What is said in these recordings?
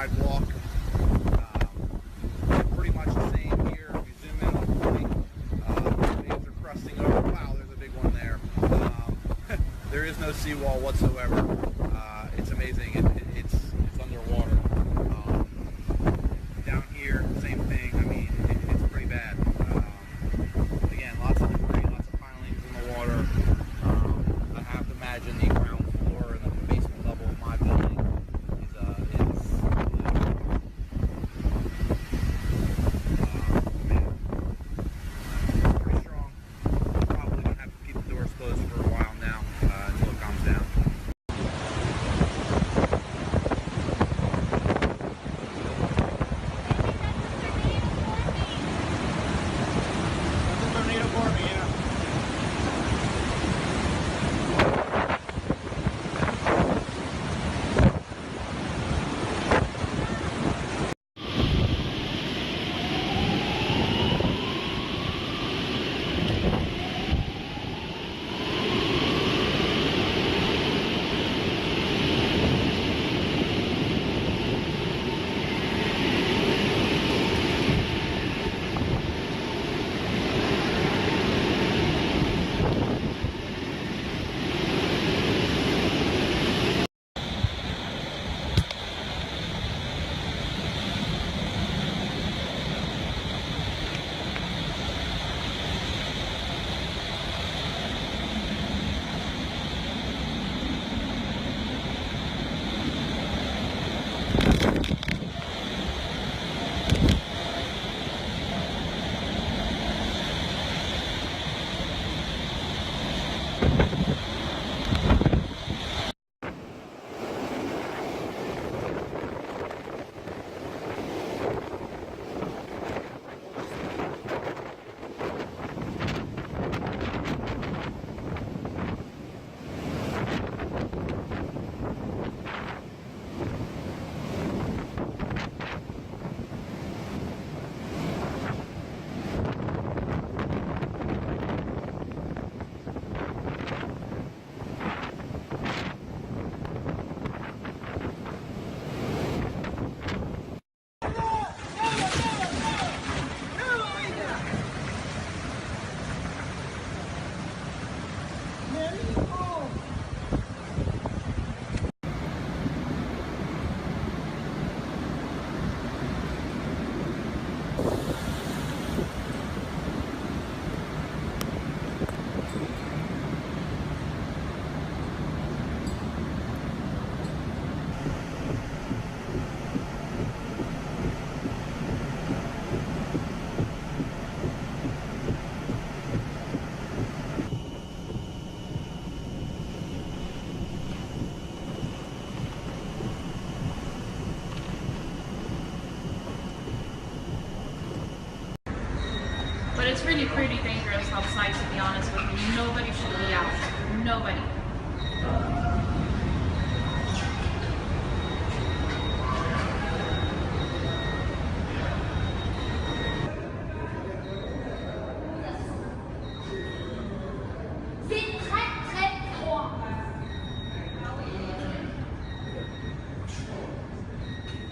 sidewalk. Pretty much the same here. If you zoom in on the point, waves are crusting over. Wow, there's a big one there. There is no seawall whatsoever. It's amazing. It's underwater. Down here, same thing. I mean, it's pretty bad. Again, lots of debris, lots of pilings in the water. I have to imagine the ground floor and the basement level of my building is pretty strong. Probably gonna have to keep the doors closed for a while now until it calms down. But it's really pretty dangerous outside, to be honest with you. Nobody should be out. Nobody.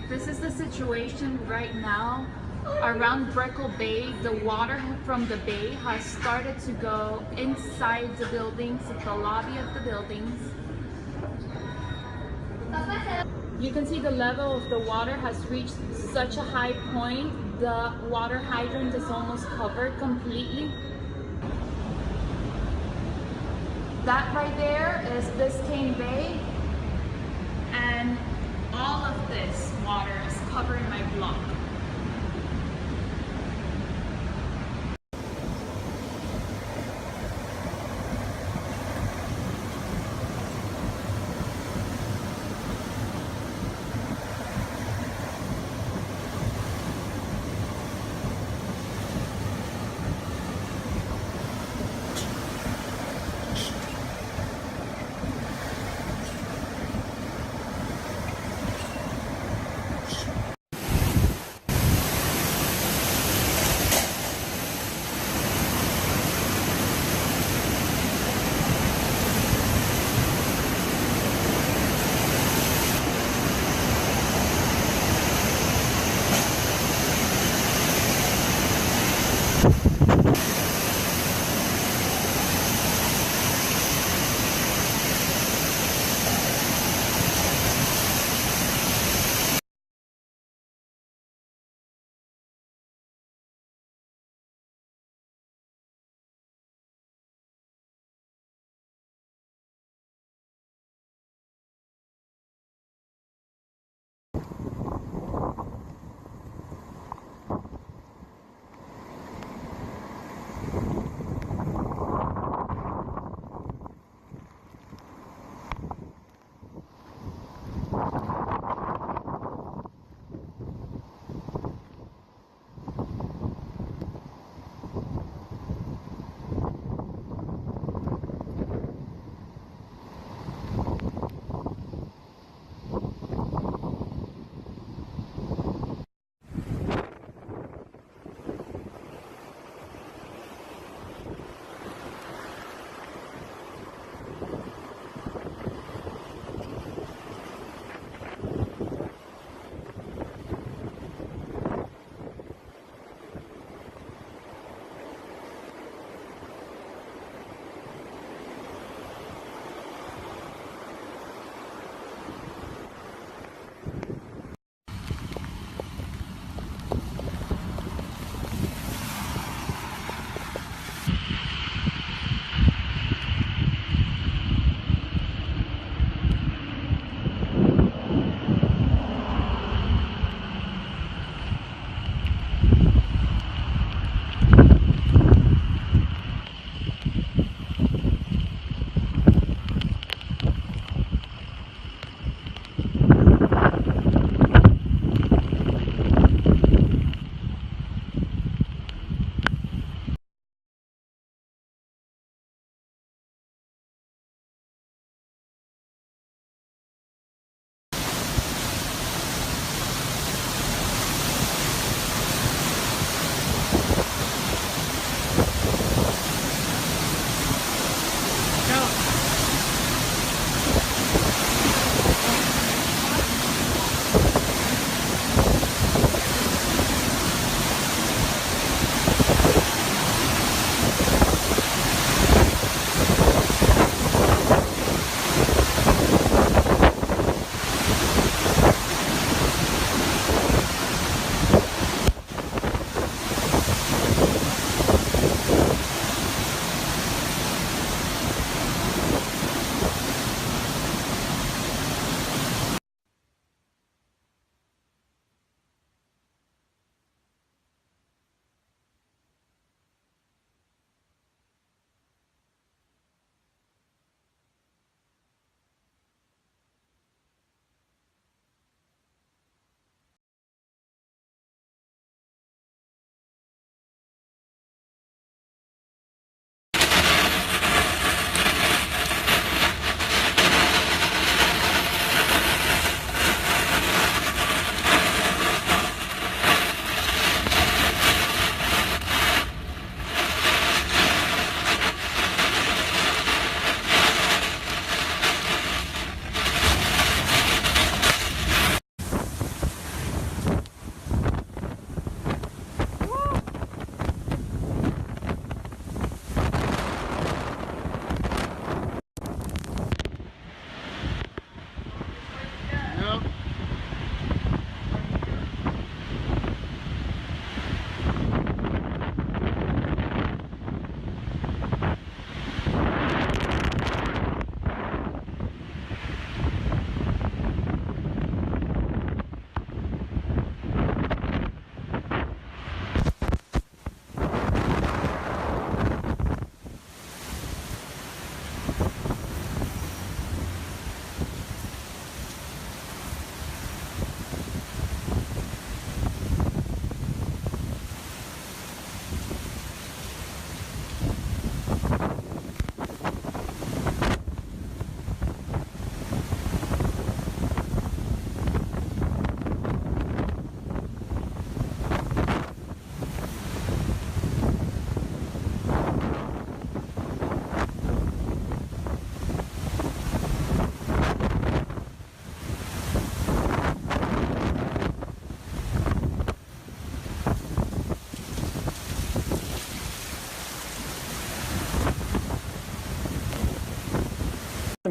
This is the situation right now. Around Brickell Bay, the water from the bay has started to go inside the buildings, the lobby of the buildings. You can see the level of the water has reached such a high point. The water hydrant is almost covered completely. That right there is Biscayne Bay, and all of this water is covering my block.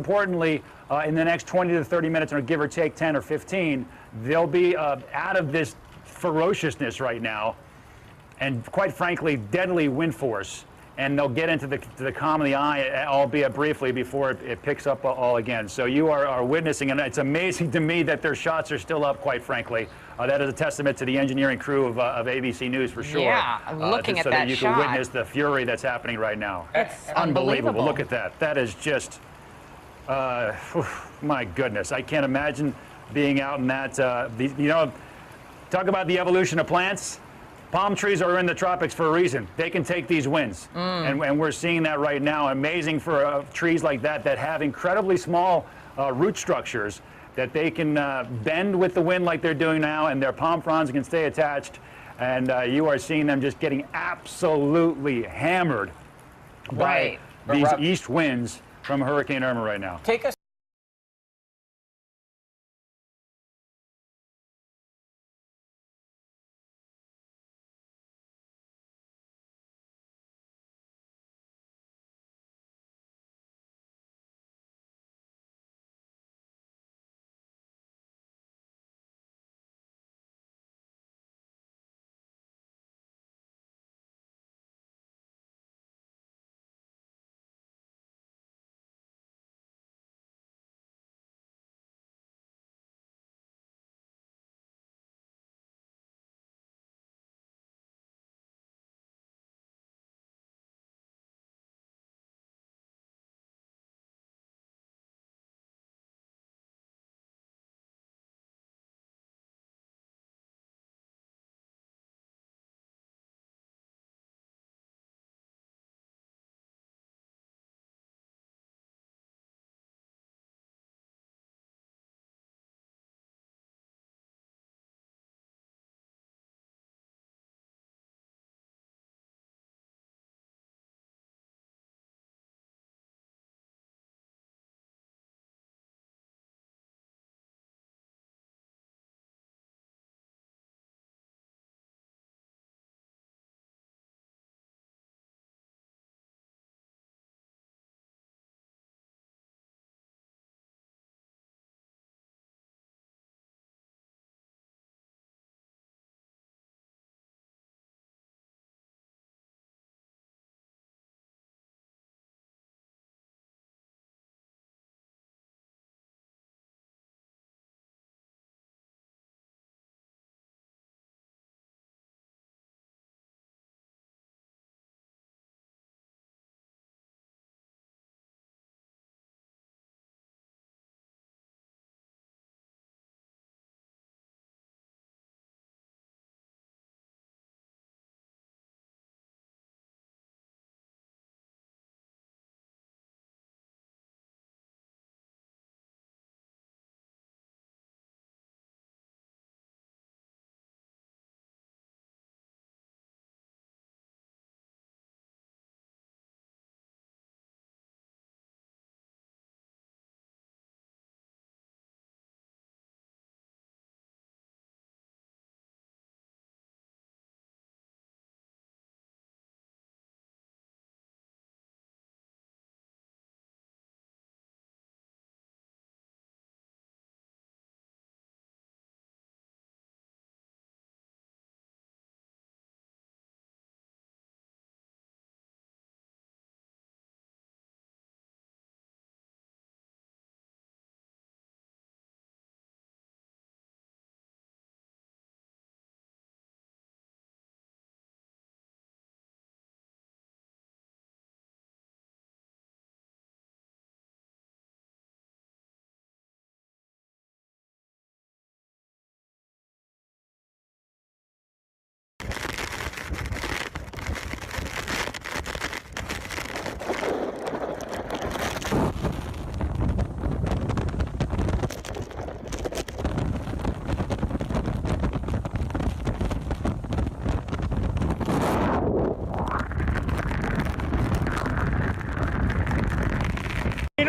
importantly, in the next 20 to 30 minutes, or give or take 10 or 15, they'll be out of this ferociousness right now, and quite frankly, deadly wind force. And they'll get into the calm of the eye, albeit briefly, before it picks up all again. So you are witnessing, and it's amazing to me that their shots are still up, quite frankly. That is a testament to the engineering crew of ABC News, for sure. Yeah, looking at so that you shot. can witness the fury that's happening right now. It's unbelievable. Look at that. That is just, my goodness. I can't imagine being out in that. You know, talk about the evolution of plants. Palm trees are in the tropics for a reason. They can take these winds, and we're seeing that right now. Amazing for trees like that have incredibly small root structures that they can bend with the wind like they're doing now, and their palm fronds can stay attached. And you are seeing them just getting absolutely hammered by these east winds from Hurricane Irma right now. Take us.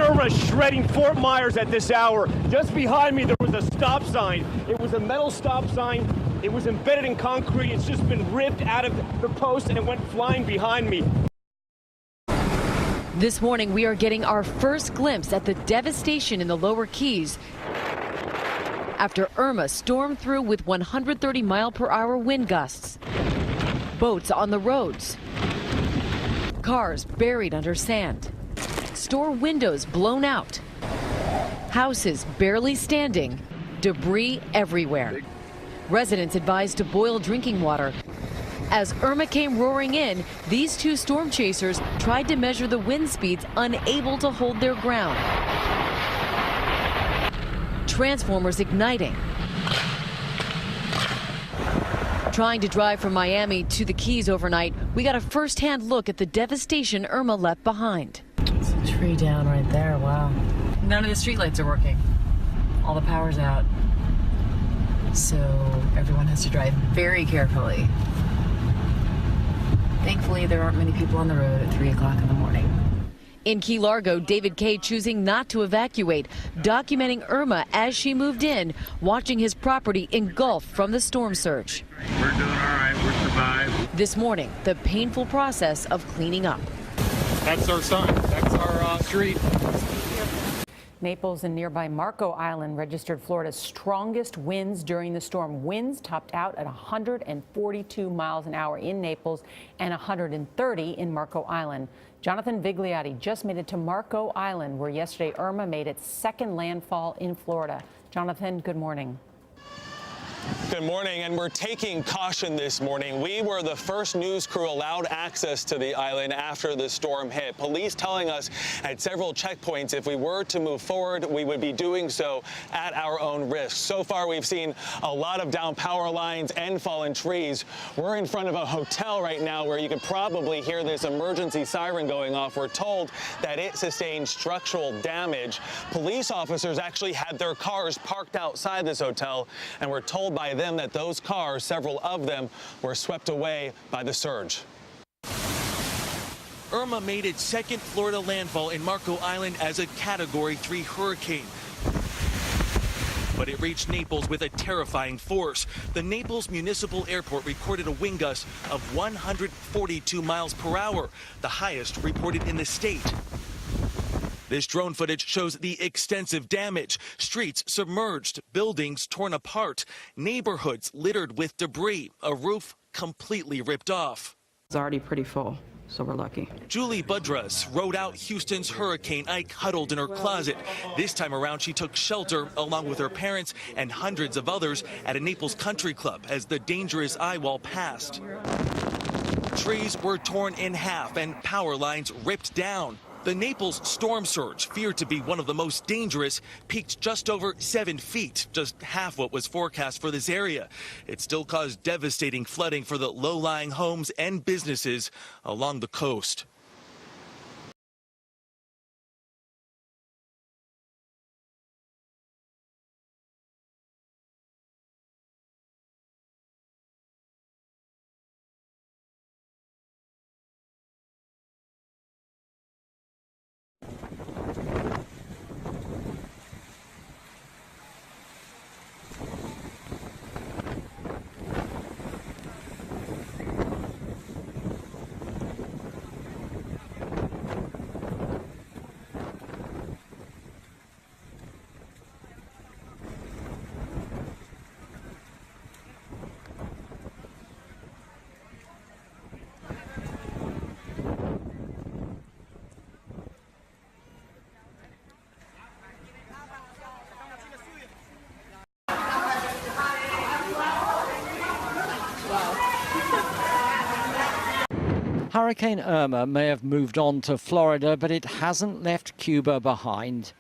Irma shredding Fort Myers at this hour. Just behind me, there was a stop sign. It was a metal stop sign. It was embedded in concrete. It's just been ripped out of the post and it went flying behind me. This morning, we are getting our first glimpse at the devastation in the lower Keys after Irma stormed through with 130-mile-per-hour wind gusts. Boats on the roads, cars buried under sand, store windows blown out, houses barely standing, debris everywhere. Residents advised to boil drinking water. As Irma came roaring in, these two storm chasers tried to measure the wind speeds, unable to hold their ground. Transformers igniting. Trying to drive from Miami to the Keys overnight, we got a first-hand look at the devastation Irma left behind. There's a tree down right there, wow. None of the streetlights are working. All the power's out. So everyone has to drive very carefully. Thankfully, there aren't many people on the road at 3 o'clock in the morning. In Key Largo, David Kay choosing not to evacuate, documenting Irma as she moved in, watching his property engulfed from the storm surge. We're doing all right, we're survived. This morning, the painful process of cleaning up. That's our sign, that's our street. Naples and nearby Marco Island registered Florida's strongest winds during the storm. Winds topped out at 142 miles an hour in Naples and 130 in Marco Island. Jonathan Vigliotti just made it to Marco Island, where yesterday Irma made its second landfall in Florida. Jonathan, good morning. Good morning, and we're taking caution this morning. We were the first news crew allowed access to the island after the storm hit. Police telling us at several checkpoints if we were to move forward, we would be doing so at our own risk. So far, we've seen a lot of down power lines and fallen trees. We're in front of a hotel right now where you could probably hear this emergency siren going off. We're told that it sustained structural damage. Police officers actually had their cars parked outside this hotel, and we're told by them that those cars, several of them, were swept away by the surge. Irma made its second Florida landfall in Marco Island as a Category 3 hurricane. But it reached Naples with a terrifying force. The Naples Municipal Airport recorded a wind gust of 142 miles per hour, the highest reported in the state. This drone footage shows the extensive damage. Streets submerged, buildings torn apart, neighborhoods littered with debris, a roof completely ripped off. It's already pretty full, so we're lucky. Julie Budras rode out Houston's Hurricane Ike huddled in her closet. This time around, she took shelter along with her parents and hundreds of others at a Naples country club as the dangerous eye wall passed. Trees were torn in half and power lines ripped down. The Naples storm surge, feared to be one of the most dangerous, peaked just over 7 feet, just half what was forecast for this area. It still caused devastating flooding for the low-lying homes and businesses along the coast. Hurricane Irma may have moved on to Florida, but it hasn't left Cuba behind.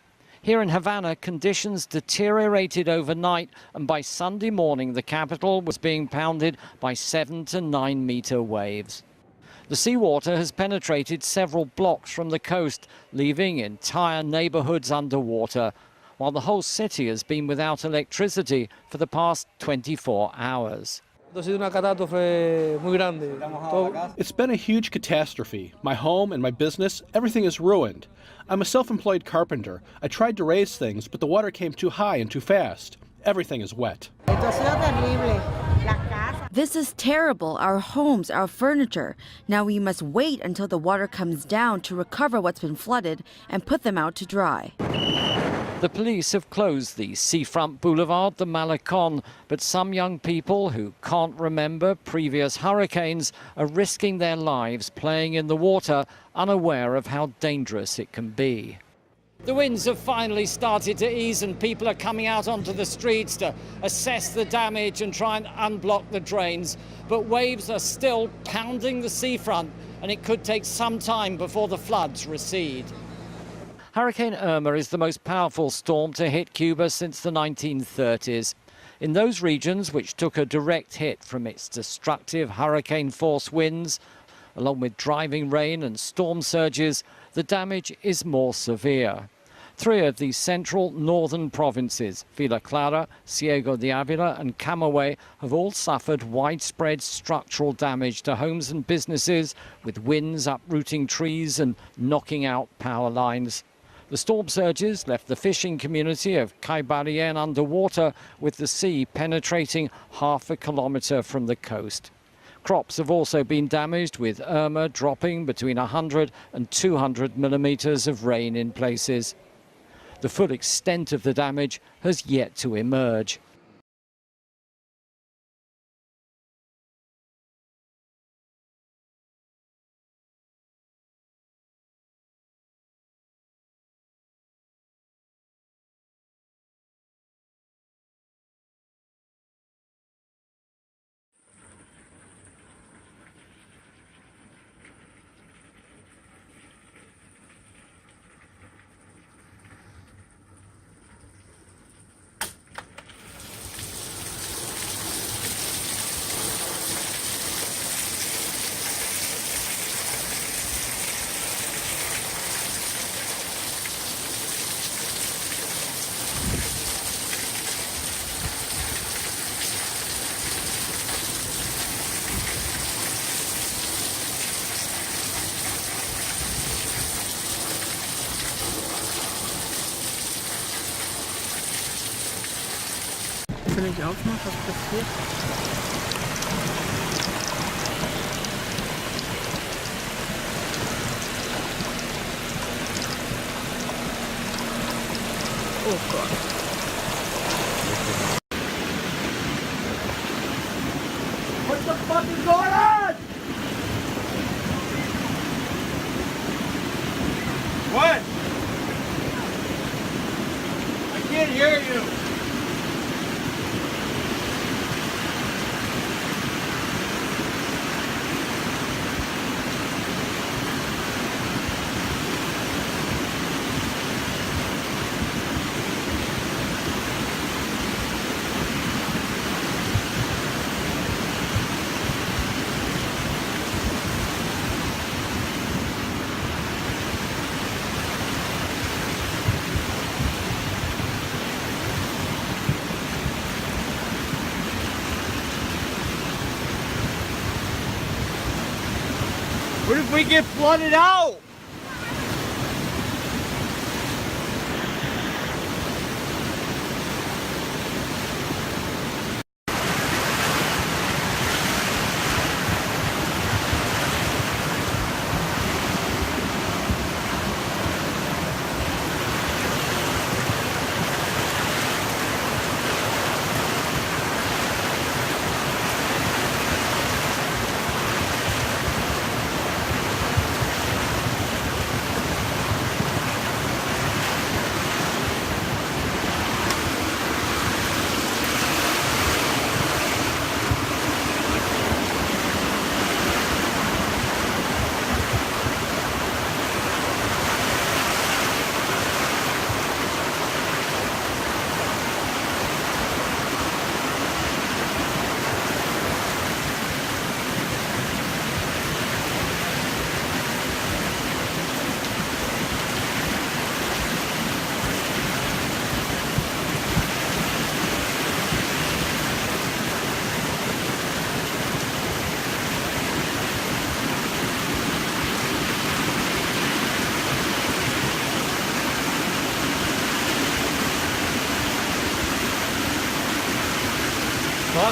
Here in Havana, conditions deteriorated overnight, and by Sunday morning, the capital was being pounded by 7 to 9 meter waves. The seawater has penetrated several blocks from the coast, leaving entire neighborhoods underwater, while the whole city has been without electricity for the past 24 hours. It's been a huge catastrophe. My home and my business, everything is ruined. I'm a self-employed carpenter. I tried to raise things, but the water came too high and too fast. Everything is wet. This is terrible. Our homes, our furniture. Now we must wait until the water comes down to recover what's been flooded and put them out to dry. The police have closed the seafront boulevard, the Malecon, but some young people who can't remember previous hurricanes are risking their lives playing in the water, unaware of how dangerous it can be. The winds have finally started to ease and people are coming out onto the streets to assess the damage and try and unblock the drains. But waves are still pounding the seafront and it could take some time before the floods recede. Hurricane Irma is the most powerful storm to hit Cuba since the 1930s. In those regions which took a direct hit from its destructive hurricane-force winds, along with driving rain and storm surges, the damage is more severe. 3 of the central northern provinces, Villa Clara, Ciego de Avila and Camagüey, have all suffered widespread structural damage to homes and businesses, with winds uprooting trees and knocking out power lines. The storm surges left the fishing community of Caibarien underwater, with the sea penetrating half a kilometre from the coast. Crops have also been damaged, with Irma dropping between 100 and 200 millimetres of rain in places. The full extent of the damage has yet to emerge. Wenn ich aufmache, was passiert? Oh Gott. What the fuck is going on? What? I can't hear you. What if we get flooded out?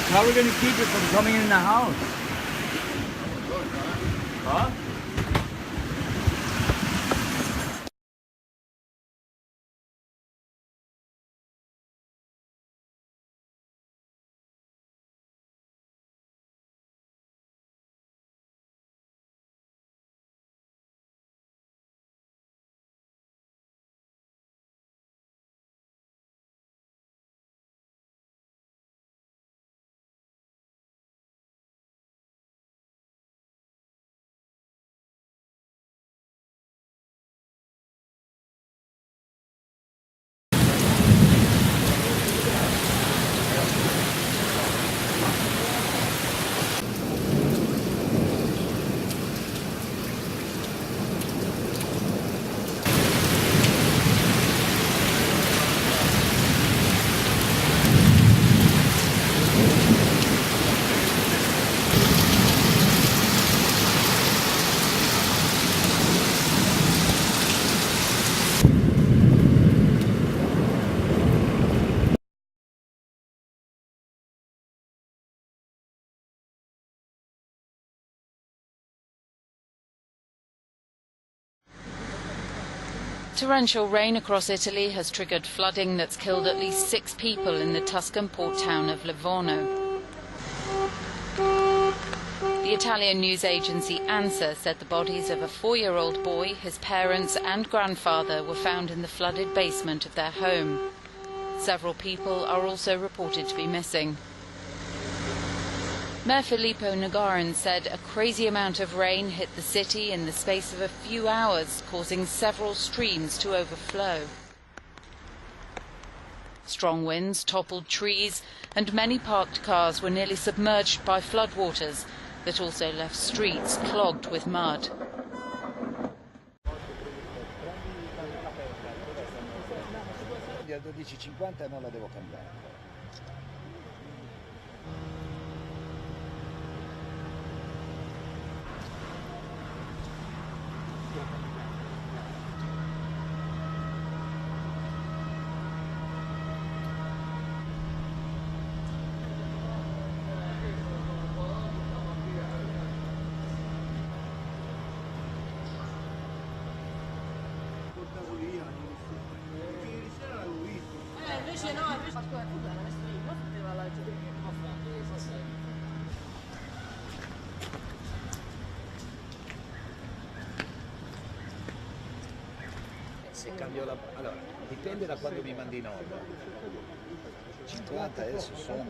truck. How are we going to keep it from coming in the house? Huh? Torrential rain across Italy has triggered flooding that's killed at least 6 people in the Tuscan port town of Livorno. The Italian news agency ANSA said the bodies of a 4-year-old boy, his parents and grandfather were found in the flooded basement of their home. Several people are also reported to be missing. Mayor Filippo Nagarin said a crazy amount of rain hit the city in the space of a few hours, causing several streams to overflow. Strong winds toppled trees, and many parked cars were nearly submerged by floodwaters that also left streets clogged with mud. Se cambio la... Allora, dipende da quando mi mandi in onda. 50 adesso sono,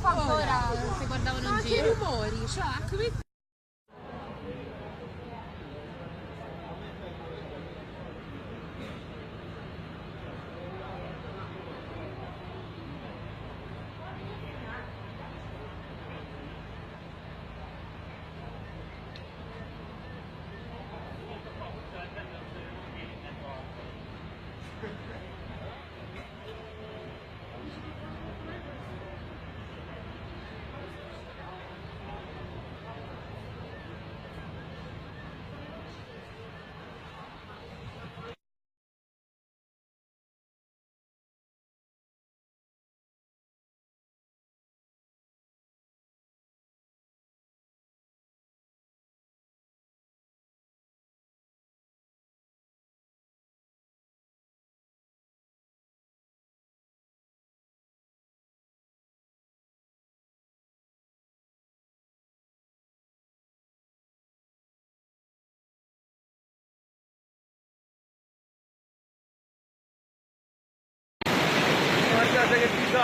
Ora si guardavano in giro. Che rumori, cioè,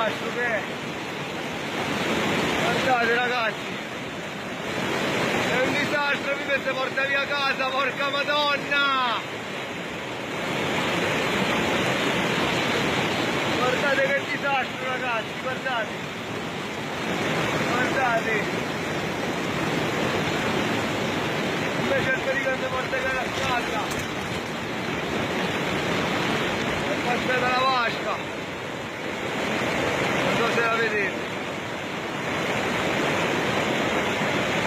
disastro che è. Guardate ragazzi. È un disastro, mi si porta via casa, porca madonna! Guardate che disastro ragazzi, guardate! Guardate! Invece il pericolo si porta via la casa! E poi aspetta la vasca! Non so se la vedete!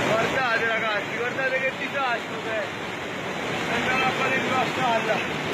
Guardate ragazzi, guardate che disastro che è! Andiamo a fare in la stalla!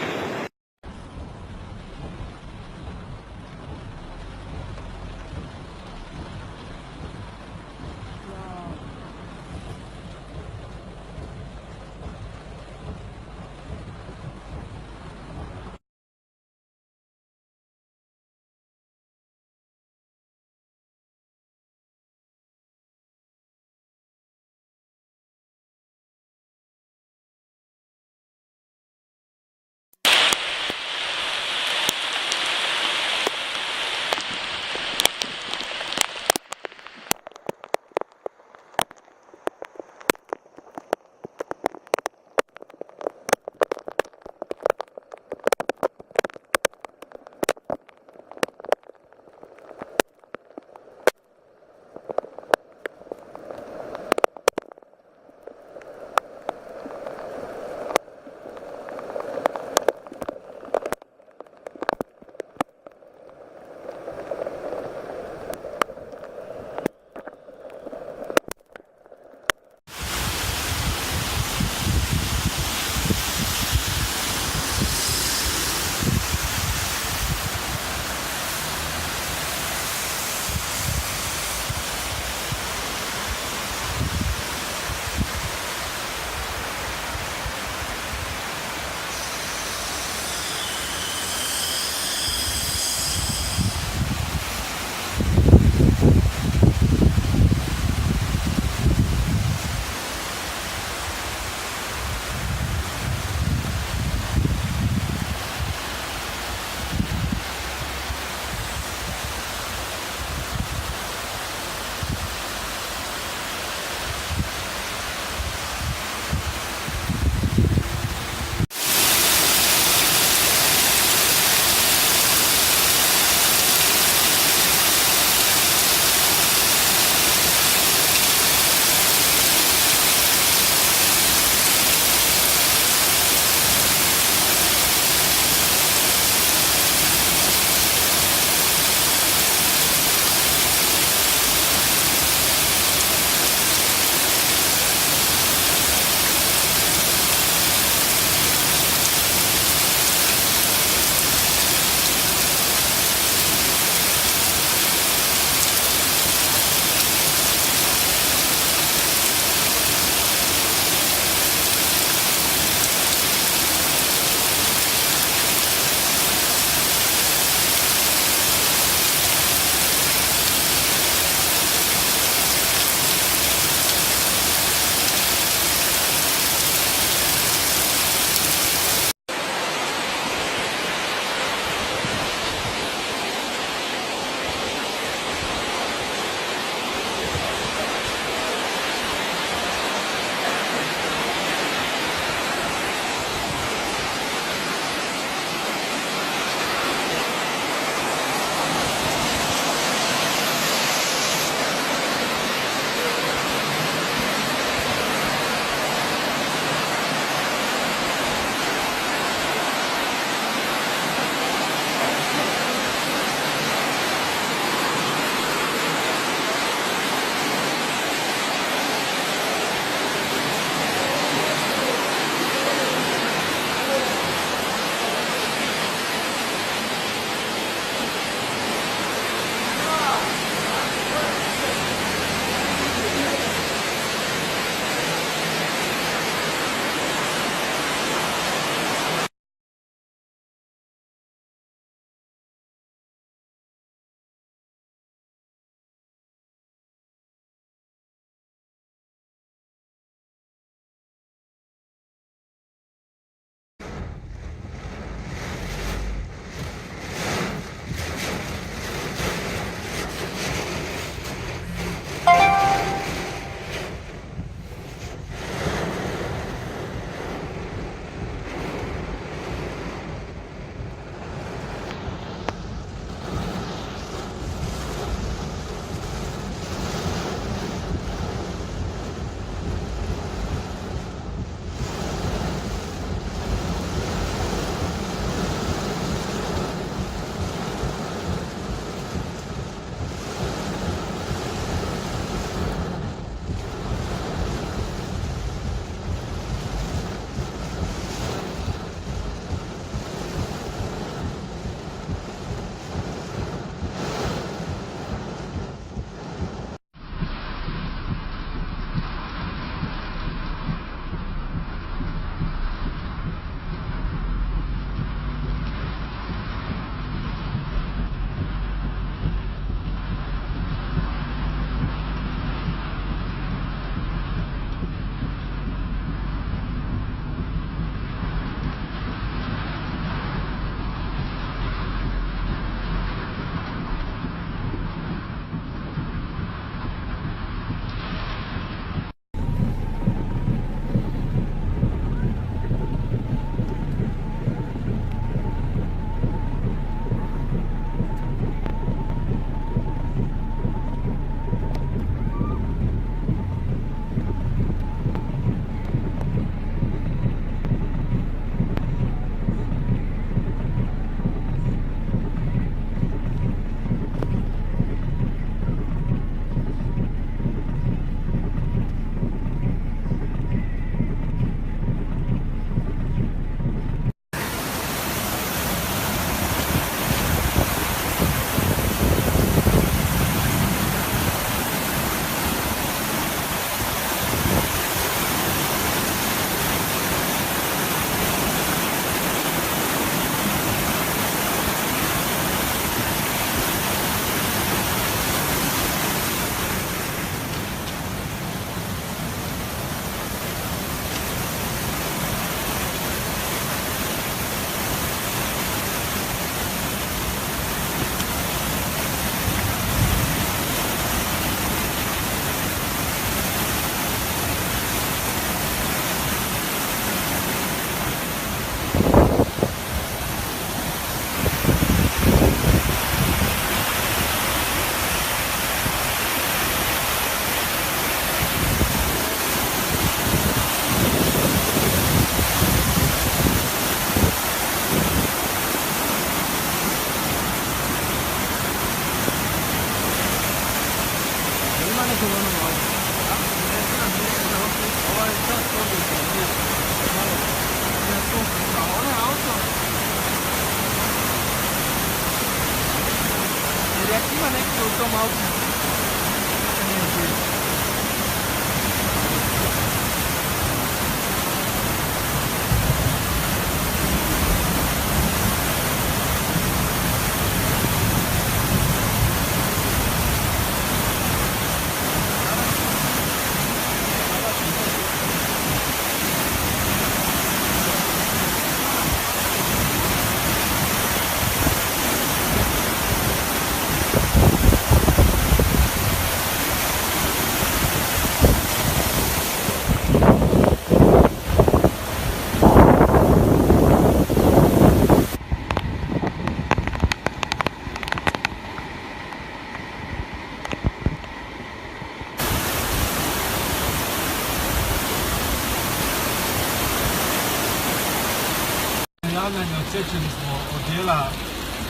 Javljanje odsečeni smo od dijela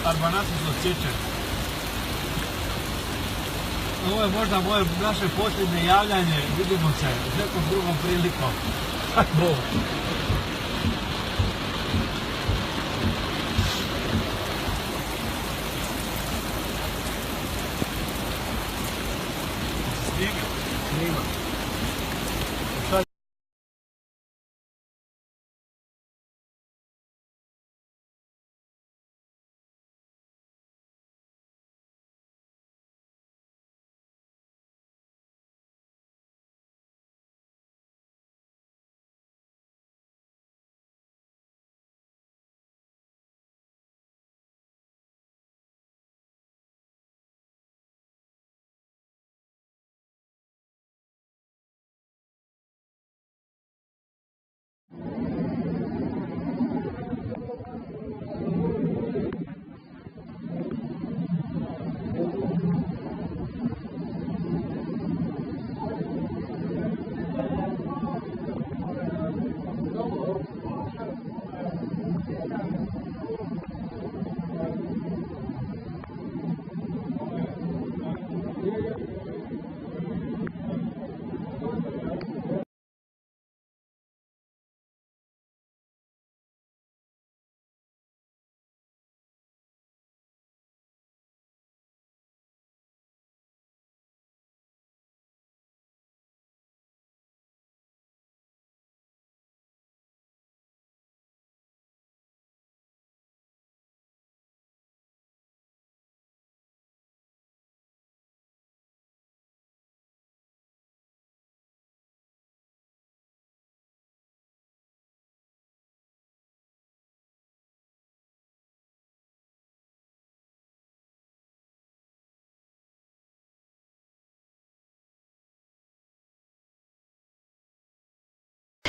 Arbanasu su odsečeni. Ovo je možda moje naše posljednje javljanje, vidimo se s nekom drugom prilikom. Bog. Snima.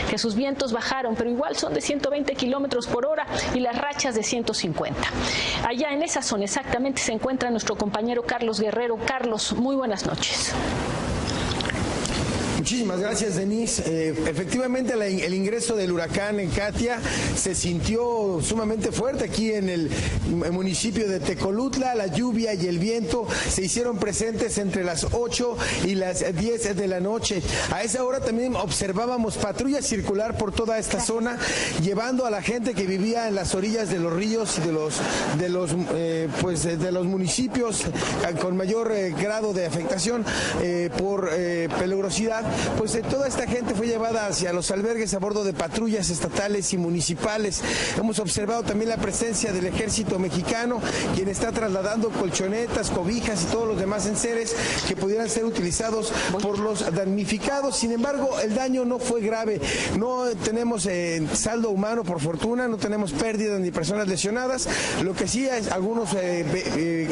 Que sus vientos bajaron, pero igual son de 120 kilómetros por hora y las rachas de 150. Allá en esa zona exactamente se encuentra nuestro compañero Carlos Guerrero. Carlos, muy buenas noches. Muchísimas gracias, Denise. Efectivamente, el ingreso del huracán Katia se sintió sumamente fuerte aquí en el municipio de Tecolutla. La lluvia y el viento se hicieron presentes entre las 8 y las 10 de la noche. A esa hora también observábamos patrulla circular por toda esta zona, llevando a la gente que vivía en las orillas de los ríos y de los municipios con mayor grado de afectación por peligrosidad. Pues toda esta gente fue llevada hacia los albergues a bordo de patrullas estatales y municipales. Hemos observado también la presencia del ejército mexicano, quien está trasladando colchonetas, cobijas y todos los demás enseres que pudieran ser utilizados por los damnificados. Sin embargo, el daño no fue grave. No tenemos saldo humano, por fortuna, no tenemos pérdidas ni personas lesionadas. Lo que sí es algunos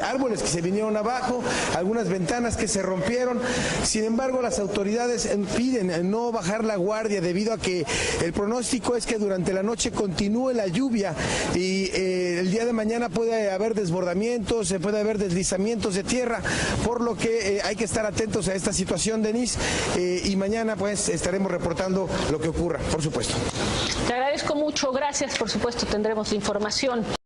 árboles que se vinieron abajo, algunas ventanas que se rompieron. Sin embargo, las autoridades piden no bajar la guardia debido a que el pronóstico es que durante la noche continúe la lluvia y el día de mañana puede haber desbordamientos, puede haber deslizamientos de tierra, por lo que hay que estar atentos a esta situación, Denise, y mañana pues estaremos reportando lo que ocurra, por supuesto. Te agradezco mucho, gracias, por supuesto tendremos información.